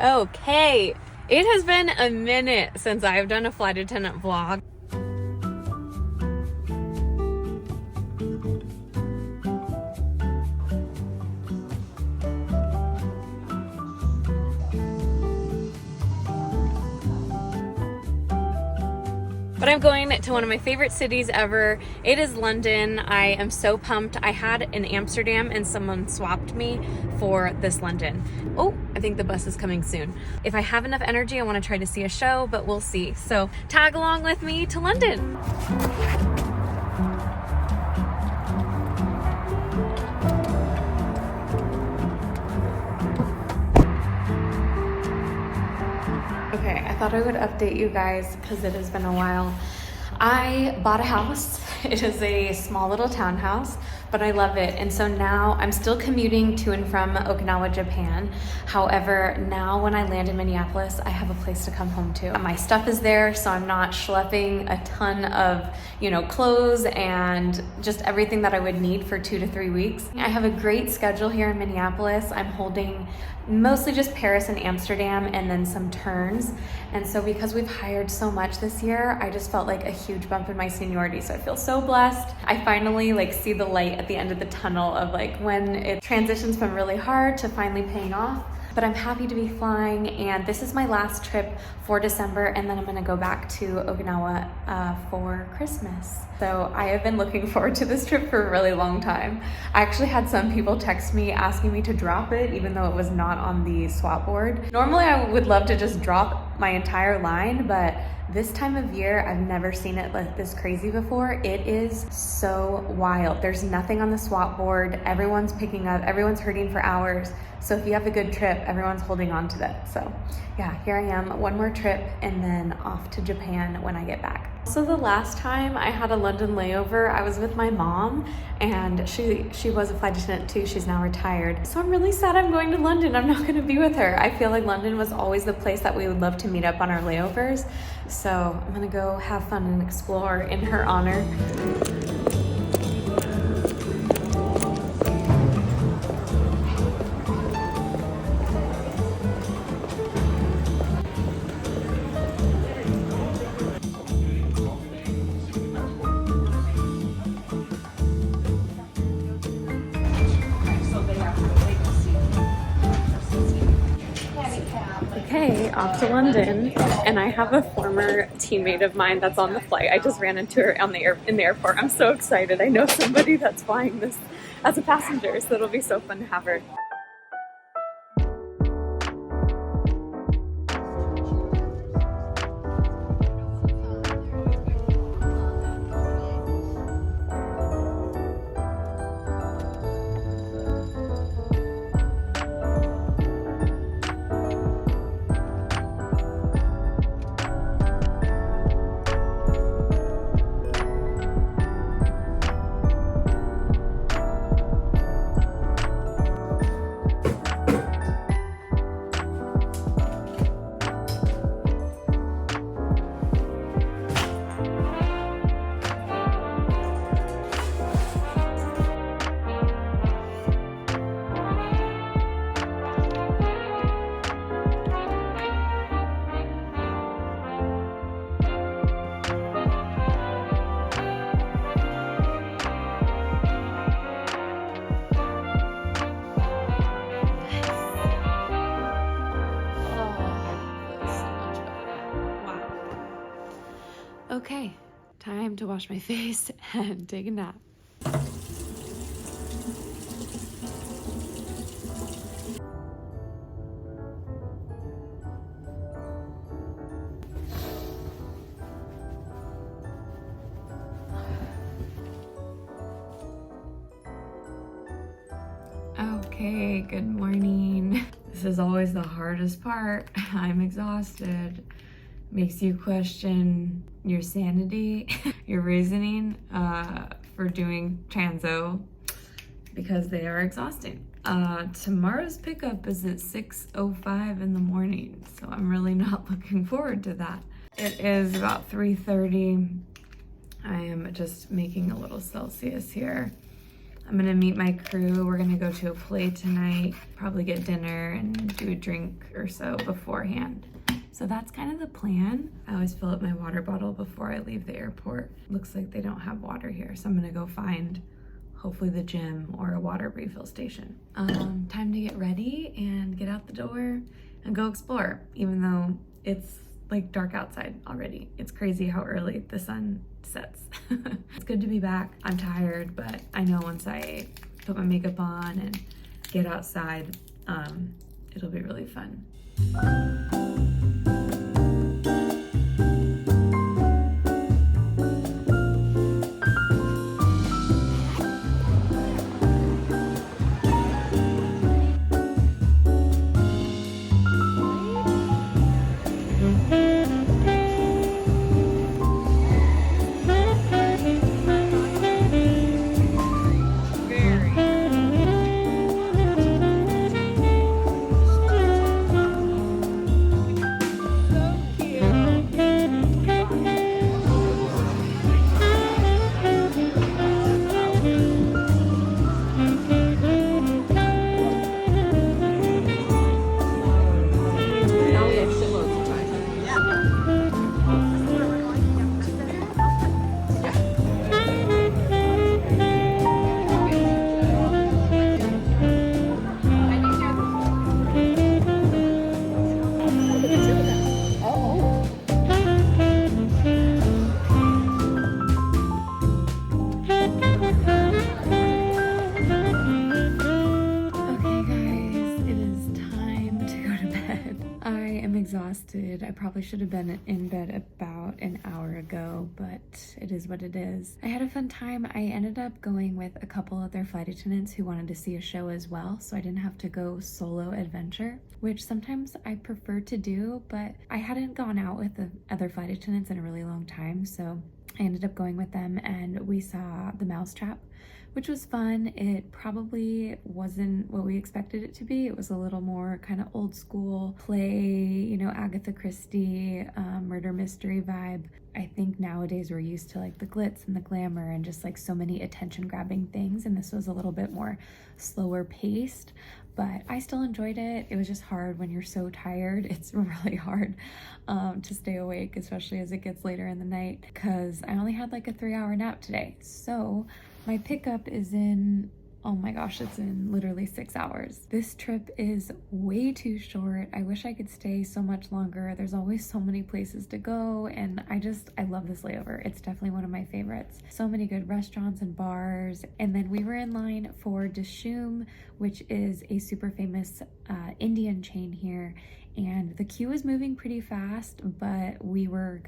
Okay, it has been a minute since I've done a flight attendant vlog. But I'm going to one of my favorite cities ever. It is London. I am so pumped. I had in Amsterdam and someone swapped me for this London. Oh, I think the bus is coming soon. If I have enough energy, I want to try to see a show, but we'll see. So tag along with me to London. Okay, I thought I would update you guys because it has been a while. I bought a house. It is a small little townhouse, but I love it. And so now I'm still commuting to and from Okinawa, Japan. However, now when I land in Minneapolis, I have a place to come home to. My stuff is there, so I'm not schlepping a ton of, clothes and just everything that I would need for 2 to 3 weeks. I have a great schedule here in Minneapolis. I'm holding mostly just Paris and Amsterdam and then some turns. And so because we've hired so much this year, I just felt like a huge bump in my seniority. So I feel so blessed. I finally see the light at the end of the tunnel of when it transitions from really hard to finally paying off. But I'm happy to be flying, and this is my last trip for December, and then I'm gonna go back to Okinawa for Christmas. So I have been looking forward to this trip for a really long time. I actually had some people text me asking me to drop it, even though it was not on the swap board. Normally I would love to just drop my entire line, but this time of year, I've never seen it like this crazy before. It is so wild. There's nothing on the swap board. Everyone's picking up, everyone's hurting for hours. So if you have a good trip, everyone's holding on to that. So yeah, here I am, one more trip and then off to Japan when I get back. So the last time I had a London layover, I was with my mom, and she was a flight attendant too. She's now retired. So I'm really sad I'm going to London. I'm not gonna be with her. I feel like London was always the place that we would love to meet up on our layovers. So I'm gonna go have fun and explore in her honor. Okay, off to London, and I have a former teammate of mine that's on the flight. I just ran into her in the airport. I'm so excited. I know somebody that's flying this as a passenger, so it'll be so fun to have her. Okay, time to wash my face and take a nap. Okay, good morning. This is always the hardest part. I'm exhausted. Makes you question your sanity, your reasoning for doing transo, because they are exhausting. Tomorrow's pickup is at 6:05 in the morning, so I'm really not looking forward to that. It is about 3:30. I am just making a little Celsius here. I'm gonna meet my crew. We're gonna go to a play tonight, probably get dinner and do a drink or so beforehand. So that's kind of the plan. I always fill up my water bottle before I leave the airport. Looks like they don't have water here, so I'm gonna go find hopefully the gym or a water refill station. Time to get ready and get out the door and go explore, even though it's like dark outside already. It's crazy how early the sun sets. It's good to be back. I'm tired, but I know once I put my makeup on and get outside, it'll be really fun. Exhausted. I probably should have been in bed about an hour ago, but it is what it is. I had a fun time. I ended up going with a couple other flight attendants who wanted to see a show as well, so I didn't have to go solo adventure, which sometimes I prefer to do, but I hadn't gone out with the other flight attendants in a really long time, so I ended up going with them and we saw the Mousetrap, which was fun. It probably wasn't what we expected it to be. It was a little more kind of old school play, you know, Agatha Christie, murder mystery vibe. I think nowadays we're used to like the glitz and the glamour and just like so many attention grabbing things, and this was a little bit more slower paced, but I still enjoyed it. It was just hard when you're so tired. It's really hard to stay awake, especially as it gets later in the night, because I only had like a 3-hour nap today. So my pickup is in, oh my gosh, it's in literally 6 hours. This trip is way too short. I wish I could stay so much longer. There's always so many places to go, and I love this layover. It's definitely one of my favorites. So many good restaurants and bars. And then we were in line for Dishoom, which is a super famous Indian chain here. And the queue was moving pretty fast, but we were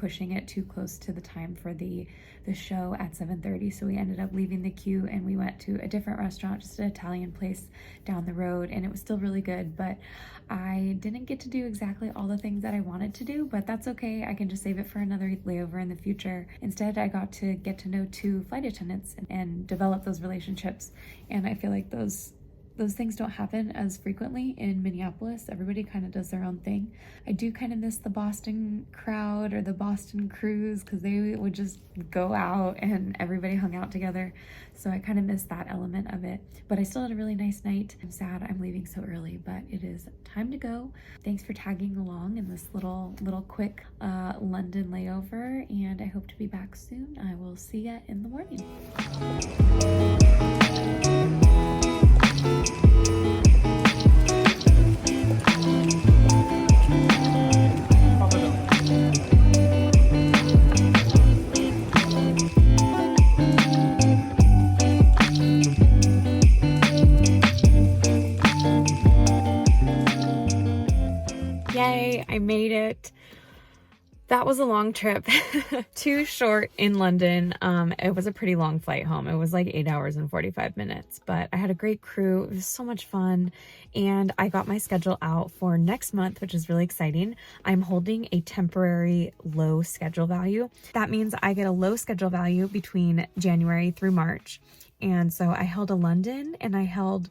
pushing it too close to the time for the show at 7:30. So we ended up leaving the queue and we went to a different restaurant, just an Italian place down the road, and it was still really good, but I didn't get to do exactly all the things that I wanted to do, but that's okay. I can just save it for another layover in the future. Instead, I got to get to know 2 flight attendants and develop those relationships, and I feel like those things don't happen as frequently in Minneapolis. Everybody kind of does their own thing. I do kind of miss the Boston crowd or the Boston crews, because they would just go out and everybody hung out together. So I kind of miss that element of it. But I still had a really nice night. I'm sad I'm leaving so early, but it is time to go. Thanks for tagging along in this little quick London layover, and I hope to be back soon. I will see ya in the morning. Yay, I made it. That was a long trip. Too short in London. It was a pretty long flight home. It was like 8 hours and 45 minutes, but I had a great crew. It was so much fun. And I got my schedule out for next month, which is really exciting. I'm holding a temporary low schedule value. That means I get a low schedule value between January through March. And so I held a London and I held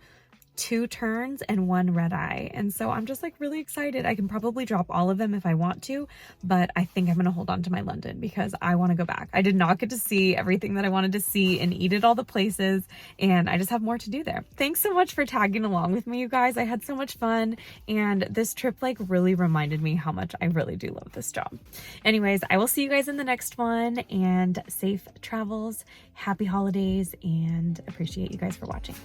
2 turns and 1 red eye. And so I'm just like really excited. I can probably drop all of them if I want to, but I think I'm gonna hold on to my London because I want to go back. I did not get to see everything that I wanted to see and eat at all the places, and I just have more to do there. Thanks so much for tagging along with me, you guys. I had so much fun, and this trip like really reminded me how much I really do love this job. Anyways, I will see you guys in the next one, and safe travels, happy holidays, and appreciate you guys for watching.